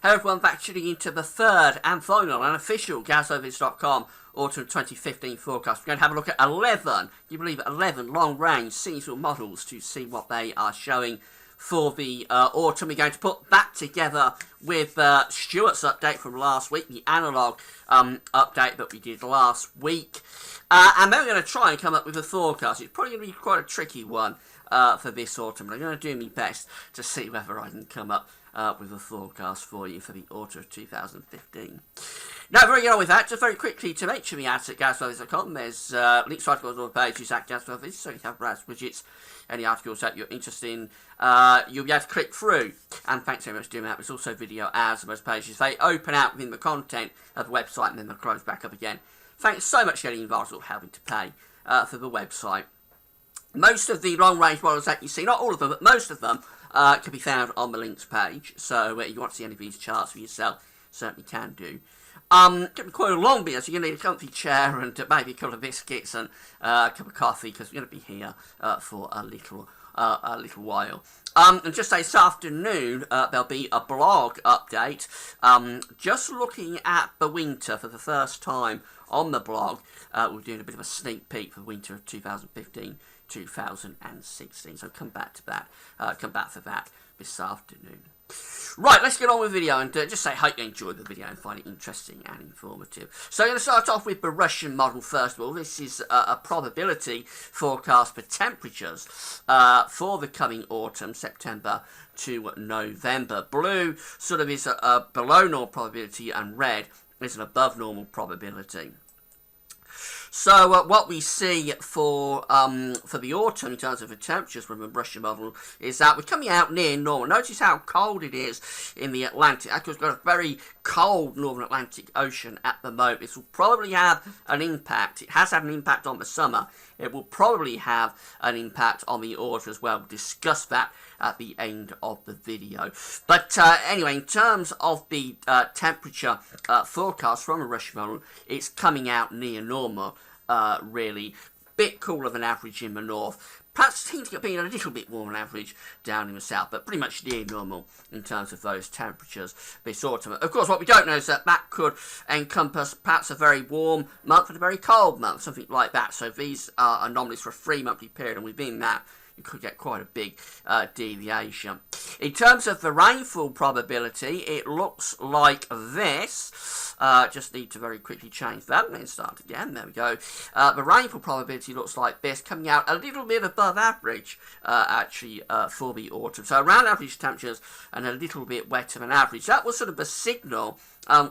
Hello everyone, back tuning into the third and final and official GazOvids.com Autumn 2015 forecast. We're going to have a look at 11, you believe it, 11 long-range seasonal models to see what they are showing for the autumn. We're going to put that together with Stuart's update from last week, the analogue update that we did last week. And then we're going to try and come up with a forecast. It's probably going to be quite a tricky one for this autumn. I'm going to do my best to see whether I can come up with a forecast for you for the autumn of 2015. Now, before we get on with that, just very quickly to make sure we add at GazOvids.com, there's links to articles on the page, use at GazOvids, so you have browse widgets, any articles that you're interested in, you'll be able to click through. And thanks very much for doing that. There's also video ads on most pages. They open out within the content of the website and then they'll close back up again. Thanks so much for getting involved or having to pay for the website. Most of the long-range models that you see, not all of them, but most of them, can be found on the links page. So if you want to see any of these charts for yourself, certainly can do. Can be quite a long video, so you're going to need a comfy chair and maybe a couple of biscuits and a cup of coffee, because we're going to be here for a little while. And just this afternoon, there'll be a blog update, just looking at the winter for the first time on the blog. We're doing a bit of a sneak peek for the winter of 2015-2016, so come back to that, this afternoon. Right, let's get on with the video and just say I hope you enjoyed the video and find it interesting and informative. So I'm going to start off with the Russian model first of all. This is a probability forecast for temperatures for the coming autumn, September to November. Blue sort of is a below normal probability and red is an above normal probability. So what we see for the autumn in terms of the temperatures from the Russian model is that we're coming out near normal. Notice how cold it is in the Atlantic. Actually, we've got a very cold Northern Atlantic Ocean at the moment. This will probably have an impact. It has had an impact on the summer. It will probably have an impact on the autumn as well. We'll discuss that at the end of the video. But anyway, in terms of the temperature forecast from a Russian model, it's coming out near normal, really. Bit cooler than average in the north. Perhaps seems to be a little bit warmer than average down in the south, but pretty much near normal in terms of those temperatures this autumn. Of course, what we don't know is that could encompass perhaps a very warm month and a very cold month, something like that. So these are anomalies for a 3-monthly period, and within that, you could get quite a big deviation. In terms of the rainfall probability, it looks like this. Just need to very quickly change that and then start again. There we go. The rainfall probability looks like this, coming out a little bit above average, actually, for the autumn. So around average temperatures and a little bit wetter than average. That was sort of a signal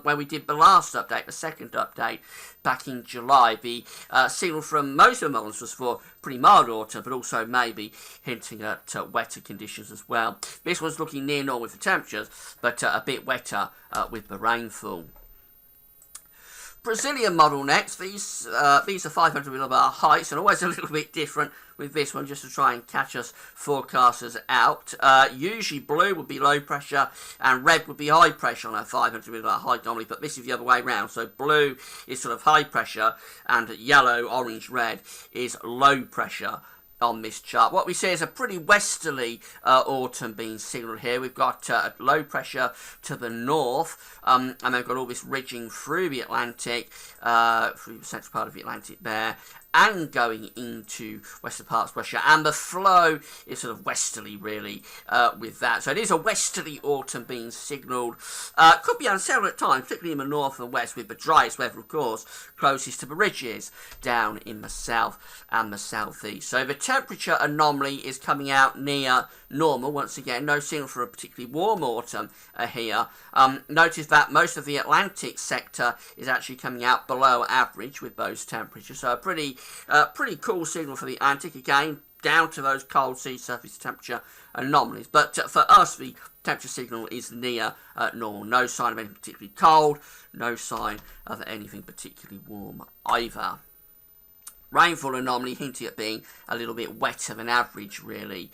when we did the last update, the second update, back in July. The signal from most of the models was for pretty mild autumn, but also maybe hinting at wetter conditions as well. This one's looking near normal with the temperatures, but a bit wetter with the rainfall. Brazilian model next. These are 500 millibar heights, and always a little bit different with this one, just to try and catch us forecasters out. Usually blue would be low pressure and red would be high pressure on a 500 millibar height normally, but this is the other way around. So blue is sort of high pressure and yellow, orange, red is low pressure on this chart. What we see is a pretty westerly autumn being signalled here. We've got low pressure to the north, and then we've got all this ridging through the Atlantic, through the central part of the Atlantic there, and going into western parts of Russia, and the flow is sort of westerly really with that. So it is a westerly autumn being signalled. Could be unsettled at times, particularly in the north and west, with the driest weather of course closest to the ridges down in the south and the southeast. So the temperature anomaly is coming out near normal. Once again, no signal for a particularly warm autumn here. Notice that most of the Atlantic sector is actually coming out below average with those temperatures. So a pretty cool signal for the Atlantic, again down to those cold sea surface temperature anomalies. But for us, the temperature signal is near normal. No sign of anything particularly cold, no sign of anything particularly warm either. Rainfall anomaly hinting at being a little bit wetter than average really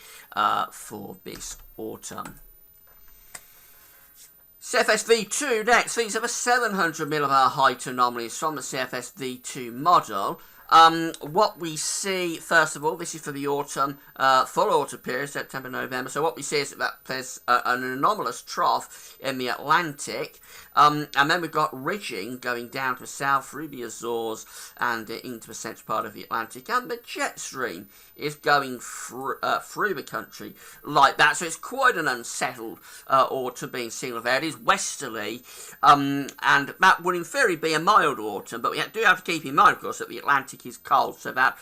for this autumn. CFS V2 next. These are the 700 millibar height anomalies from the CFS V2 model. What we see, first of all, this is for the autumn, full autumn period, September, November. So what we see is that there's an anomalous trough in the Atlantic, and then we've got ridging going down to the south through the Azores and into the central part of the Atlantic, and the jet stream is going through the country like that. So it's quite an unsettled autumn being seen there. It is westerly, and that would in theory be a mild autumn, but we do have to keep in mind, of course, that the Atlantic is cold, so that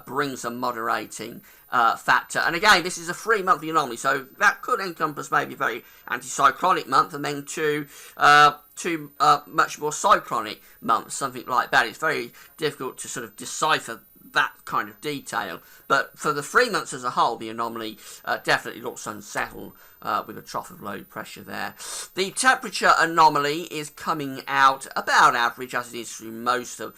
brings a moderating factor. And again, this is a 3-monthly anomaly, so that could encompass maybe a very anticyclonic month and then two much more cyclonic months, something like that. It's very difficult to sort of decipher that kind of detail, but for the 3 months as a whole, the anomaly definitely looks unsettled with a trough of low pressure there. The temperature anomaly is coming out about average, as it is through most of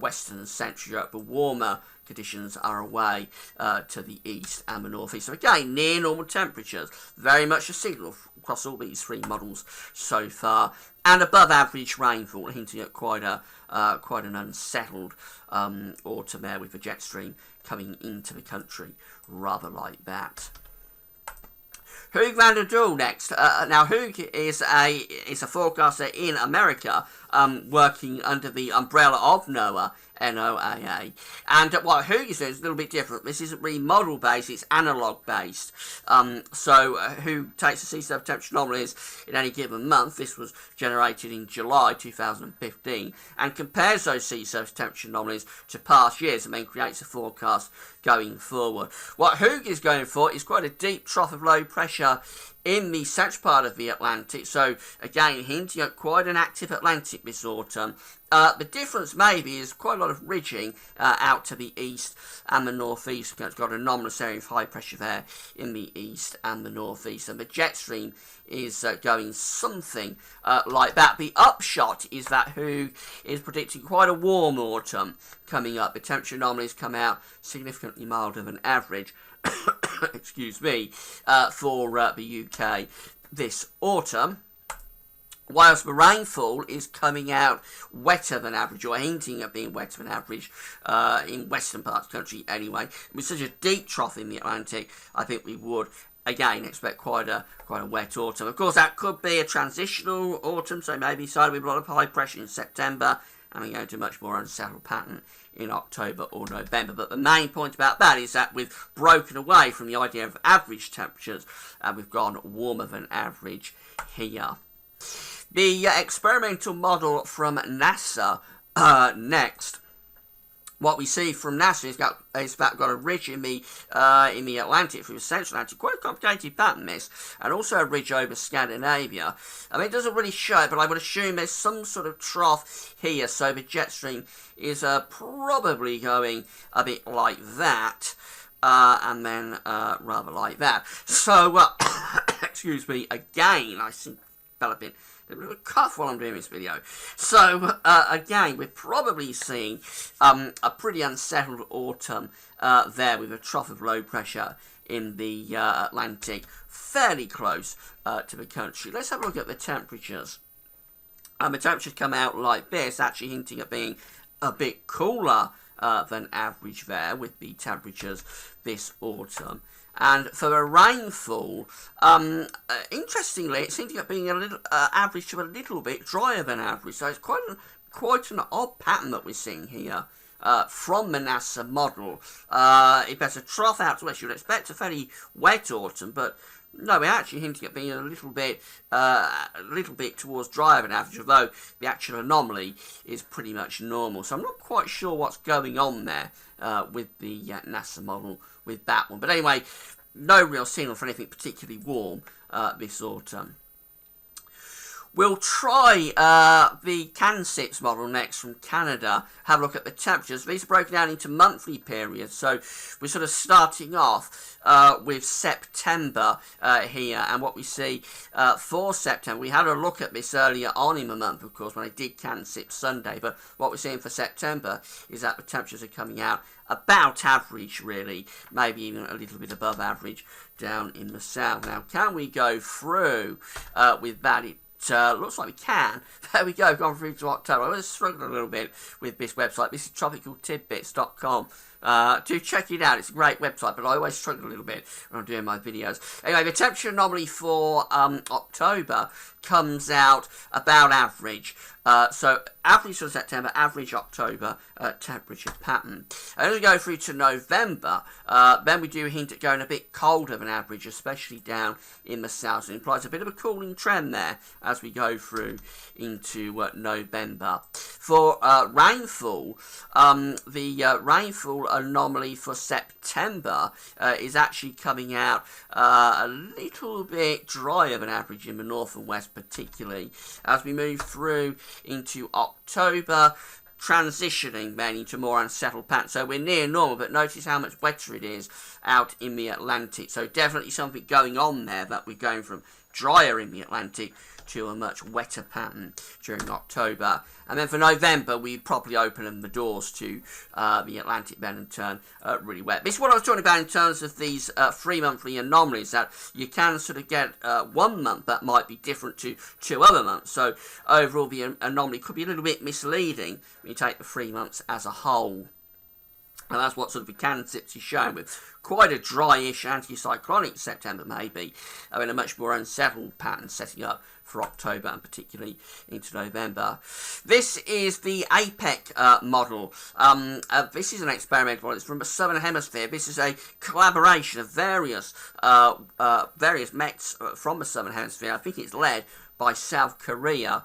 Western and Central Europe. The warmer conditions are away to the east and the northeast. So again, near normal temperatures, very much a signal across all these 3 models so far, and above average rainfall, hinting at quite an unsettled autumn there, with the jet stream coming into the country rather like that. Hugues van der Doel next. Now, Hugues is a forecaster in America, working under the umbrella of NOAA, NOAA. And what Hugues is doing is a little bit different. This isn't really model-based, it's analog-based. So Hugues takes the sea surface temperature anomalies in any given month. This was generated in July 2015, and compares those sea surface temperature anomalies to past years and then creates a forecast going forward. What Hugues is going for is quite a deep trough of low pressure in the central part of the Atlantic, so again hinting at quite an active Atlantic this autumn. The difference maybe is quite a lot of ridging out to the east and the northeast. It's got an anomalous area of high pressure there in the east and the northeast, and the jet stream is going something like that. The upshot is that Hugues is predicting quite a warm autumn coming up. The temperature anomalies come out significantly milder than average excuse me, for the UK this autumn, whilst the rainfall is coming out wetter than average, or hinting at being wetter than average in western parts of the country anyway. With such a deep trough in the Atlantic, I think we would again expect quite a wet autumn. Of course, that could be a transitional autumn, so maybe started with a lot of high pressure in September and we go to a much more unsettled pattern in October or November. But the main point about that is that we've broken away from the idea of average temperatures and we've gone warmer than average here. The experimental model from NASA next. What we see from NASA is got a ridge in the Atlantic, through the central Atlantic, quite a complicated pattern this, and also a ridge over Scandinavia. I mean, it doesn't really show it, but I would assume there's some sort of trough here, so the jet stream is probably going a bit like that, and then rather like that. So, excuse me, again, I think fell a bit of a cough while I'm doing this video. So, again, we're probably seeing a pretty unsettled autumn there, with a trough of low pressure in the Atlantic, fairly close to the country. Let's have a look at the temperatures. The temperatures come out like this, actually hinting at being a bit cooler than average there, with the temperatures this autumn. And for the rainfall, interestingly, it seems to be being a little average to a little bit drier than average. So it's quite an odd pattern that we're seeing here from the NASA model. If there's a trough out to west, you'd expect a fairly wet autumn, but no, we're actually hinting at being a little bit towards drier than average, although the actual anomaly is pretty much normal. So I'm not quite sure what's going on there with the NASA model with that one. But anyway, no real signal for anything particularly warm this autumn. We'll try the CanSIPS model next from Canada. Have a look at the temperatures. These are broken down into monthly periods. So we're sort of starting off with September here. And what we see for September, we had a look at this earlier on in the month, of course, when I did CanSIPS Sunday. But what we're seeing for September is that the temperatures are coming out about average, really. Maybe even a little bit above average down in the south. Now, can we go through with that? It looks like we can. There we go, gone through to October. I was struggling a little bit with this website. This is tropicaltidbits.com. Do check it out. It's a great website, but I always struggle a little bit when I'm doing my videos. Anyway, the temperature anomaly for October comes out about average. So average for September, average October temperature pattern. And as we go through to November, then we do hint at going a bit colder than average, especially down in the south. It implies a bit of a cooling trend there as we go through into November. For rainfall, the rainfall anomaly for September is actually coming out a little bit drier than average in the north and west, particularly as we move through into October, transitioning then into more unsettled patterns. So we're near normal, but notice how much wetter it is out in the Atlantic. So definitely something going on there, that we're going from drier in the Atlantic to a much wetter pattern during October. And then for November, we properly open the doors to the Atlantic then and turn really wet. This is what I was talking about in terms of these 3 monthly anomalies, that you can sort of get 1 month that might be different to 2 other months. So overall, the anomaly could be a little bit misleading when you take the 3 months as a whole. And that's what sort of Buchanan Tips is showing, with quite a dryish anticyclonic September maybe, and a much more unsettled pattern setting up for October and particularly into November. This is the APEC model. This is an experimental model. It's from the Southern Hemisphere. This is a collaboration of various METs from the Southern Hemisphere. I think it's led by South Korea.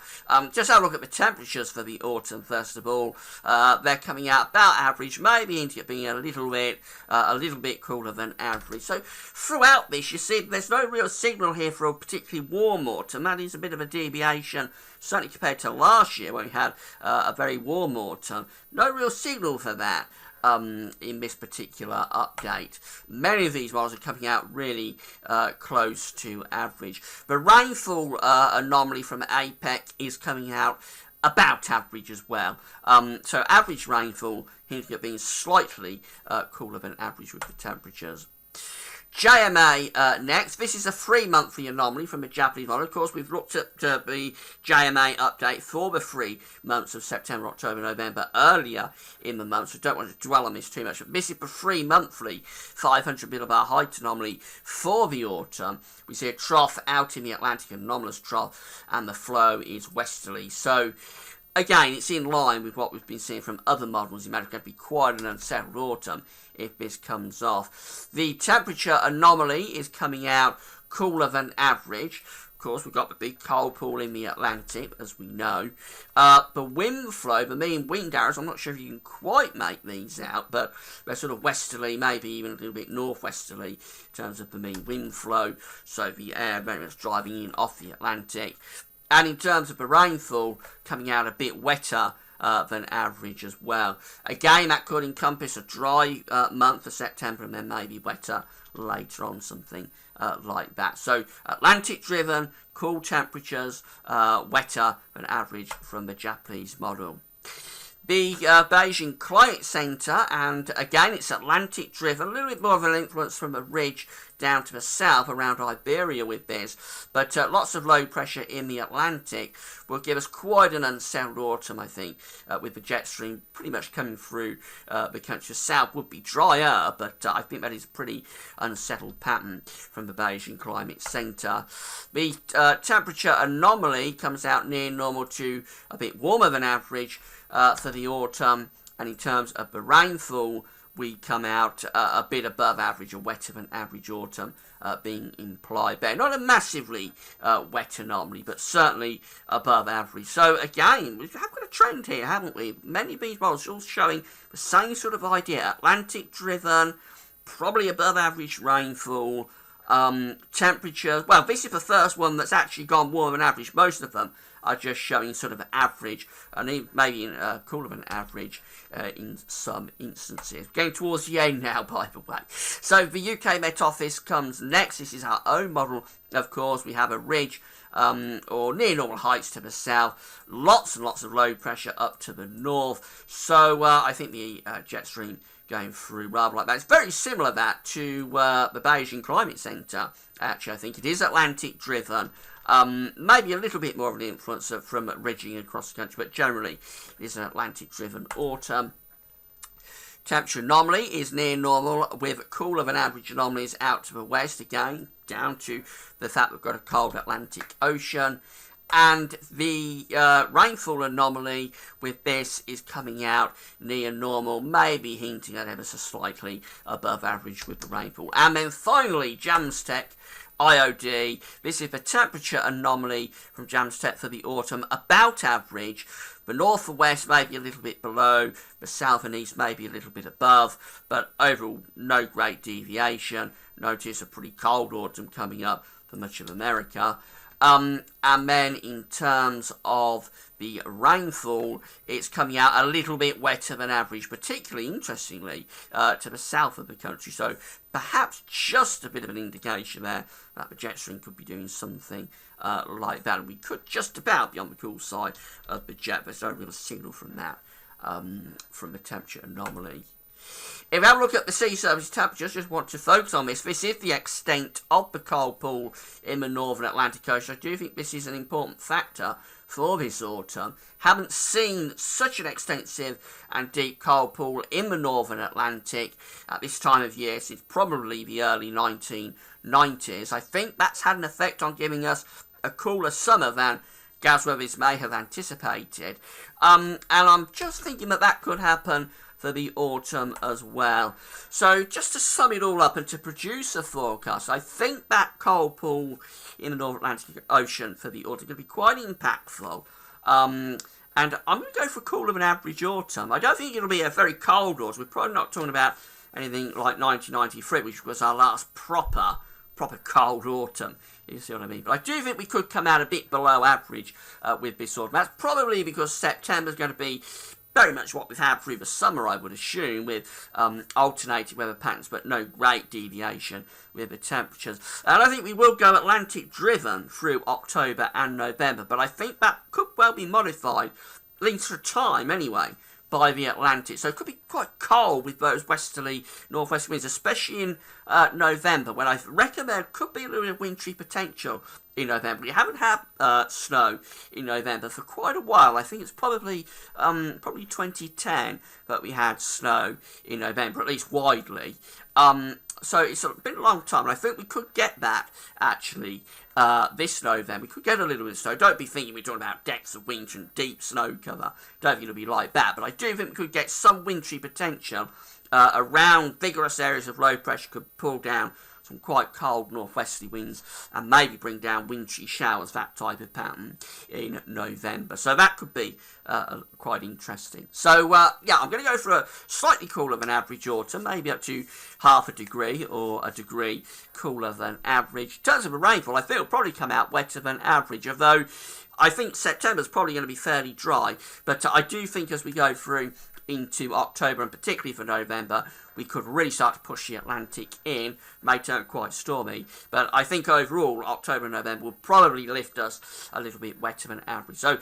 Just have a look at the temperatures for the autumn first of all. They're coming out about average, maybe into being a little bit cooler than average. So throughout this, you see there's no real signal here for a particularly warm autumn. That is a bit of a deviation, certainly compared to last year when we had a very warm autumn. No real signal for that in this particular update. Many of these models are coming out really close to average. The rainfall anomaly from APEC is coming out about average as well. So average rainfall hinting at being slightly cooler than average with the temperatures. JMA next. This is a 3 monthly anomaly from the Japanese model. Of course, we've looked at the JMA update for the 3 months of September, October, November earlier in the month, so don't want to dwell on this too much. But this is the 3 monthly 500 millibar height anomaly for the autumn. We see a trough out in the Atlantic, an anomalous trough, and the flow is westerly. So again, it's in line with what we've been seeing from other models. It's going to be quite an unsettled autumn if this comes off. The temperature anomaly is coming out cooler than average. Of course, we've got the big cold pool in the Atlantic, as we know. The wind flow, the mean wind arrows, I'm not sure if you can quite make these out, but they're sort of westerly, maybe even a little bit northwesterly in terms of the mean wind flow. So the air very much driving in off the Atlantic. And in terms of the rainfall, coming out a bit wetter than average as well. Again, that could encompass a dry month for September and then maybe wetter later on, something like that. So Atlantic driven, cool temperatures, wetter than average from the Japanese model. The Beijing Climate Center, and again it's Atlantic driven, a little bit more of an influence from a ridge down to the south around Iberia with this, but lots of low pressure in the Atlantic will give us quite an unsettled autumn, I think, with the jet stream pretty much coming through the country. The south would be drier, but I think that is a pretty unsettled pattern from the Beijing Climate Center. The temperature anomaly comes out near normal to a bit warmer than average for the autumn, and in terms of the rainfall, we come out a bit above average, or wetter than average autumn being implied there. Not a massively wet anomaly, but certainly above average. So again, we have got a trend here, haven't we? Many of these models all showing the same sort of idea. Atlantic driven, probably above average rainfall. Temperatures, well, this is the first one that's actually gone warmer than average. Most of them are just showing sort of average, and maybe cooler than average in some instances. Getting towards the end now, by the way. So the UK Met Office comes next. This is our own model. Of course, we have a ridge or near normal heights to the south, lots and lots of low pressure up to the north. So I think the jet stream going through rather like that. It's very similar that to the Beijing Climate Center. Actually, I think it is Atlantic driven. Maybe a little bit more of an influence from ridging across the country, but generally it is an Atlantic-driven autumn. Temperature anomaly is near normal, with cooler than average anomalies out to the west, again down to the fact we've got a cold Atlantic Ocean. And the rainfall anomaly with this is coming out near normal, maybe hinting at ever so slightly above average with the rainfall. And then finally, JAMSTEC IOD. This is the temperature anomaly from JAMSTEC for the autumn, about average. The north and west may be a little bit below, the south and east may be a little bit above, but overall no great deviation. Notice a pretty cold autumn coming up for much of America. And then in terms of the rainfall, it's coming out a little bit wetter than average, particularly, interestingly, to the south of the country. So perhaps just a bit of an indication there that the jet stream could be doing something like that. And we could just about be on the cool side of the jet, but there's no real signal from that, from the temperature anomaly. If we have a look at the sea surface temperatures, just want to focus on this. This is the extent of the cold pool in the northern Atlantic Ocean. I do think this is an important factor for this autumn. Haven't seen such an extensive and deep cold pool in the northern Atlantic at this time of year since probably the early 1990s. I think that's had an effect on giving us a cooler summer than Gazweathers may have anticipated. And I'm just thinking that that could happen for the autumn as well. So just to sum it all up and to produce a forecast, I think that cold pool in the North Atlantic Ocean for the autumn is going to be quite impactful. And I'm going to go for cooler than average autumn. I don't think it'll be a very cold autumn. We're probably not talking about anything like 1993, which was our last proper cold autumn. You see what I mean? But I do think we could come out a bit below average with this autumn. That's probably because September's going to be very much what we've had through the summer, I would assume, with alternating weather patterns, but no great deviation with the temperatures. And I think we will go Atlantic-driven through October and November, but I think that could well be modified, at least for a time anyway, by the Atlantic. So it could be quite cold with those westerly, northwest winds, especially in November, when I reckon there could be a little bit of wintry potential in November. We haven't had snow in November for quite a while. I think it's probably 2010 that we had snow in November, at least widely. So it's been a long time, and I think we could get that, actually, this November. We could get a little bit of snow. Don't be thinking we're talking about depths of winter and deep snow cover. Don't think it'll be like that, but I do think we could get some wintry potential around vigorous areas of low pressure, could pull down some quite cold northwesterly winds and maybe bring down wintry showers, that type of pattern in November. So that could be quite interesting. So yeah, I'm going to go for a slightly cooler than average autumn, maybe up to half a degree or a degree cooler than average. In terms of the rainfall, I think it'll probably come out wetter than average, although I think September's probably going to be fairly dry. But I do think as we go through into October, and particularly for November, we could really start to push the Atlantic in. May turn quite stormy, but I think overall October and November will probably lift us a little bit wetter than average. So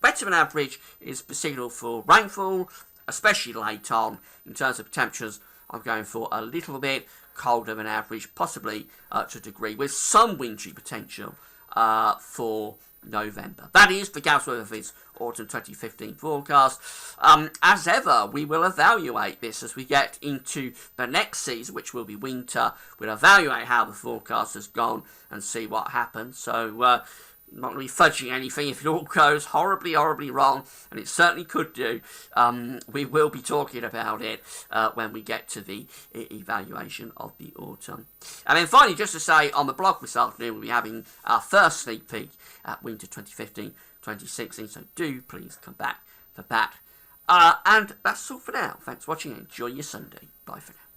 wetter than average is the signal for rainfall, especially late on. In terms of temperatures, I'm going for a little bit colder than average, possibly to a degree, with some wintry potential for November. That is the Gazweathers Autumn 2015 forecast. As ever, we will evaluate this as we get into the next season, which will be winter. We'll evaluate how the forecast has gone and see what happens. So I'm not really fudging anything. If it all goes horribly, horribly wrong, and it certainly could do, we will be talking about it when we get to the evaluation of the autumn. And then finally, just to say, on the blog this afternoon, we'll be having our first sneak peek at winter 2015-2016, so do please come back for that. And that's all for now. Thanks for watching and enjoy your Sunday. Bye for now.